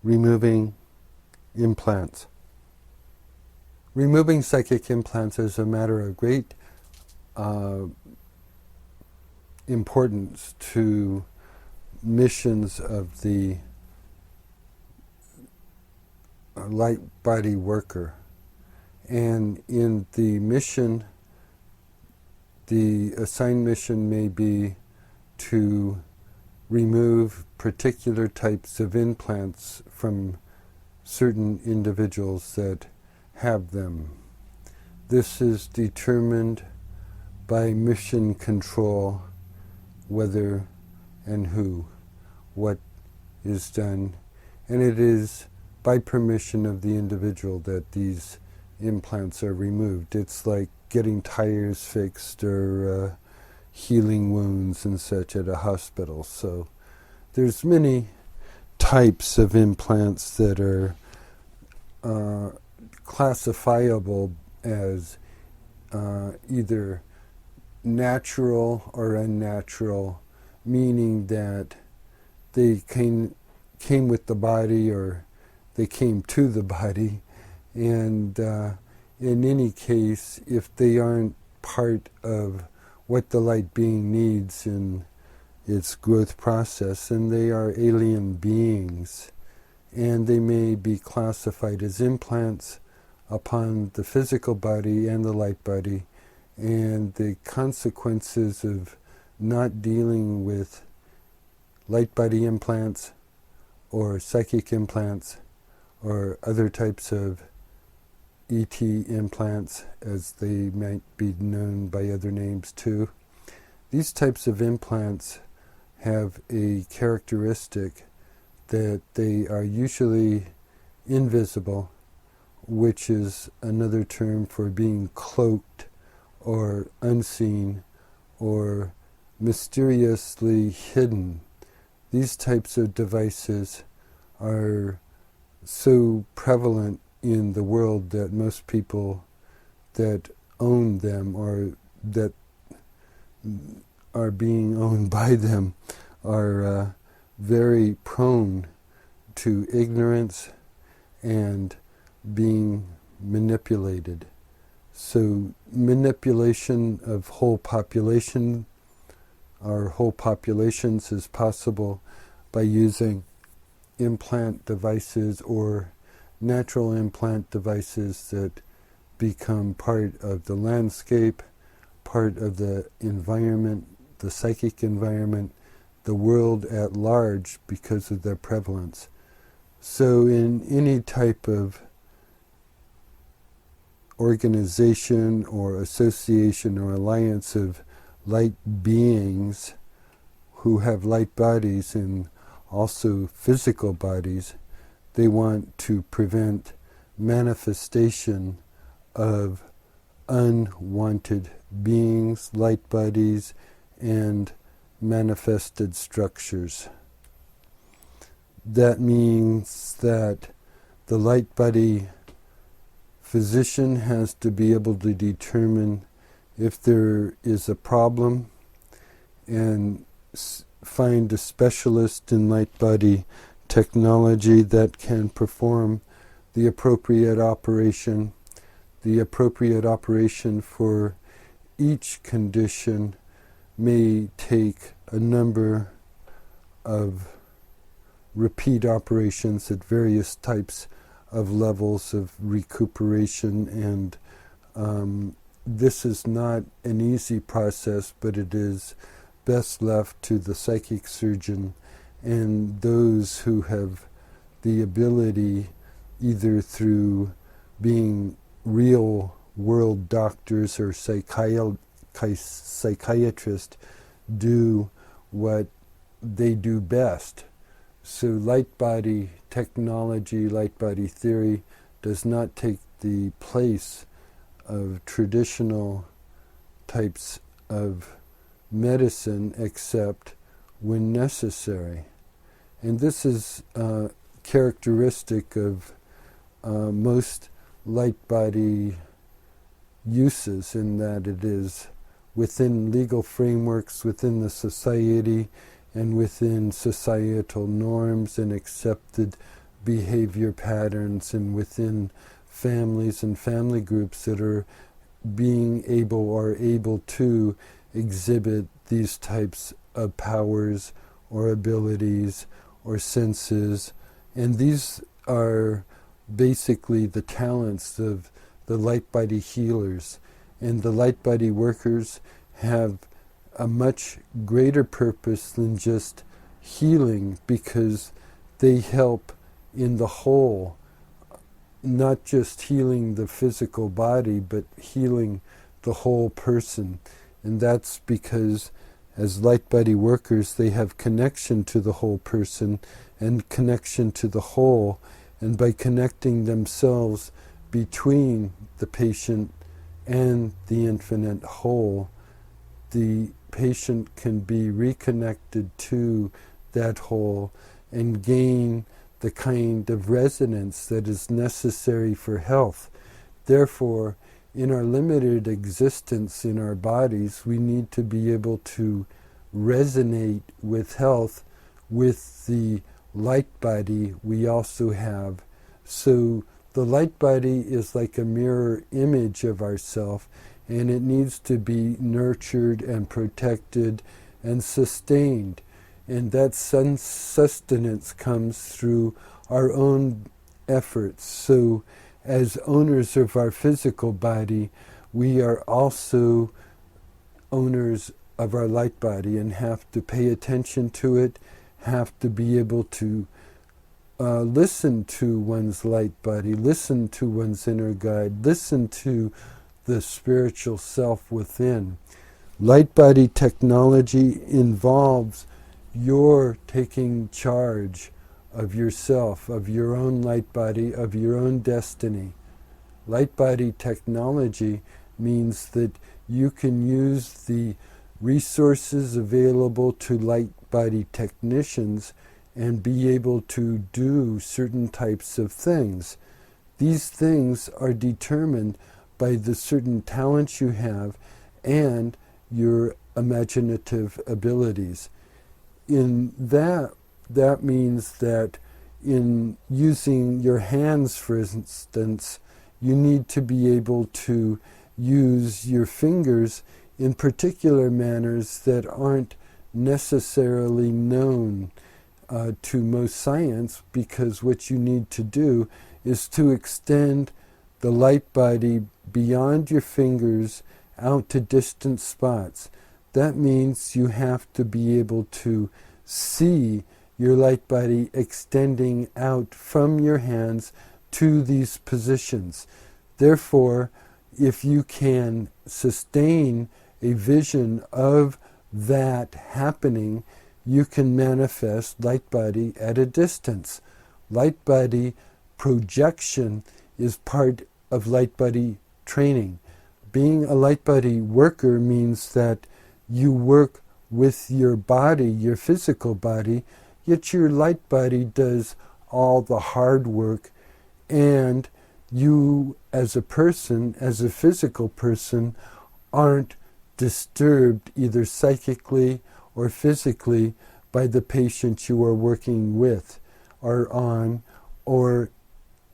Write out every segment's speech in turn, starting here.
removing implants. Removing psychic implants is a matter of great importance to missions of the light body worker. And in the mission, the assigned mission may be to remove particular types of implants from certain individuals that have them. This is determined by mission control, whether and who, what is done, and it is by permission of the individual that these implants are removed. It's like getting tires fixed or healing wounds and such at a hospital. So there's many types of implants that are classifiable as either natural or unnatural, meaning that they came with the body or they came to the body, and in any case, if they aren't part of what the light being needs in its growth process, then they are alien beings, and they may be classified as implants upon the physical body and the light body, and the consequences of not dealing with light body implants or psychic implants or other types of ET implants, as they might be known by other names too. These types of implants have a characteristic that they are usually invisible, which is another term for being cloaked or unseen or mysteriously hidden. These types of devices are so prevalent in the world that most people that own them or that are being owned by them are very prone to ignorance and being manipulated. So manipulation of whole population or whole populations is possible by using implant devices or natural implant devices that become part of the landscape, part of the environment, the psychic environment, the world at large because of their prevalence. So in any type of organization or association or alliance of light beings who have light bodies and also physical bodies, they want to prevent manifestation of unwanted beings, light bodies, and manifested structures. That means that the light body physician has to be able to determine if there is a problem and find a specialist in light body technology that can perform the appropriate operation. The appropriate operation for each condition may take a number of repeat operations at various types of levels of recuperation, and this is not an easy process, but it is best left to the psychic surgeon and those who have the ability, either through being real world doctors or psychiatrists, do what they do best. So light body technology, light body theory does not take the place of traditional types of medicine except when necessary. And this is characteristic of most light body uses, in that it is within legal frameworks, within the society, and within societal norms and accepted behavior patterns and within families and family groups that are being able or able to exhibit these types of powers or abilities or senses. And these are basically the talents of the light body healers. And the light body workers have a much greater purpose than just healing, because they help in the whole, not just healing the physical body, but healing the whole person. And that's because as light body workers, they have connection to the whole person and connection to the whole. And by connecting themselves between the patient and the infinite whole, the patient can be reconnected to that whole and gain the kind of resonance that is necessary for health. Therefore, in our limited existence in our bodies, we need to be able to resonate with health with the light body we also have. So the light body is like a mirror image of ourself, and it needs to be nurtured and protected and sustained. And that sustenance comes through our own efforts. So as owners of our physical body, we are also owners of our light body and have to pay attention to it, have to be able to listen to one's light body, listen to one's inner guide, listen to the spiritual self within. Light body technology involves your taking charge of yourself, of your own light body, of your own destiny. Light body technology means that you can use the resources available to light body technicians and be able to do certain types of things. These things are determined by the certain talents you have and your imaginative abilities. In that means that in using your hands, for instance, you need to be able to use your fingers in particular manners that aren't necessarily known to most science, because what you need to do is to extend the light body beyond your fingers out to distant spots. That means you have to be able to see your light body extending out from your hands to these positions. Therefore, if you can sustain a vision of that happening, you can manifest light body at a distance. Light body projection is part of light body training. Being a light body worker means that you work with your body, your physical body, yet your light body does all the hard work, and you as a person, as a physical person, aren't disturbed either psychically or physically by the patient you are working with or on, or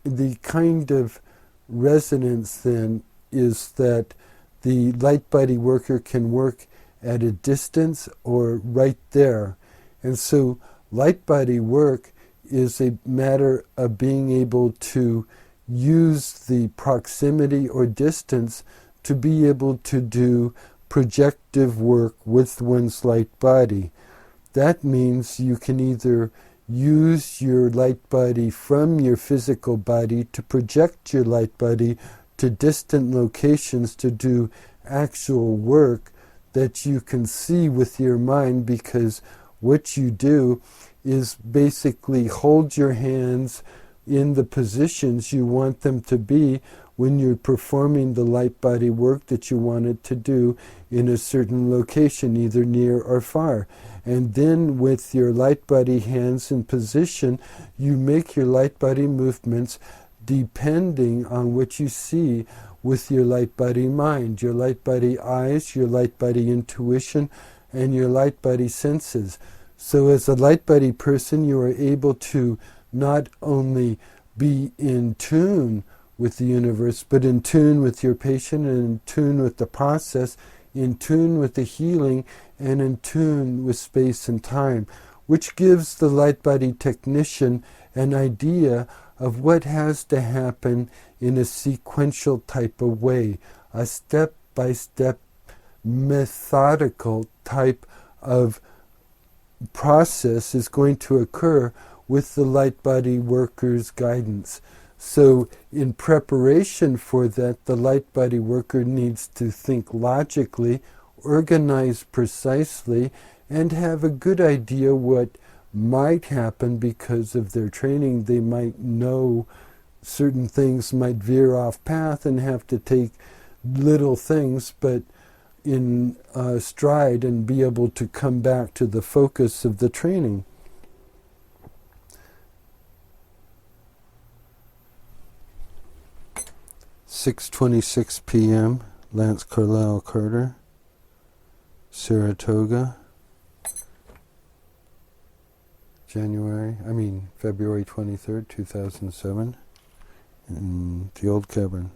the kind of resonance then is that the light body worker can work at a distance or right there. And so light body work is a matter of being able to use the proximity or distance to be able to do projective work with one's light body. That means you can either use your light body from your physical body to project your light body to distant locations to do actual work that you can see with your mind, because what you do is basically hold your hands in the positions you want them to be when you're performing the light body work that you wanted to do in a certain location, either near or far. And then with your light body hands in position, you make your light body movements depending on what you see with your light body mind, your light body eyes, your light body intuition, and your light body senses. So as a light body person, you are able to not only be in tune with the universe, but in tune with your patient, and in tune with the process, in tune with the healing, and in tune with space and time, which gives the light body technician an idea of what has to happen in a sequential type of way, a step-by-step methodical type of process is going to occur with the light body worker's guidance. So in preparation for that, the light body worker needs to think logically, organize precisely, and have a good idea what might happen because of their training. They might know certain things might veer off path and have to take little things, but in stride, and be able to come back to the focus of the training. "6:26 p.m. Lance Carlisle Carter, Saratoga, February 23rd, 2007, in the Old Cavern.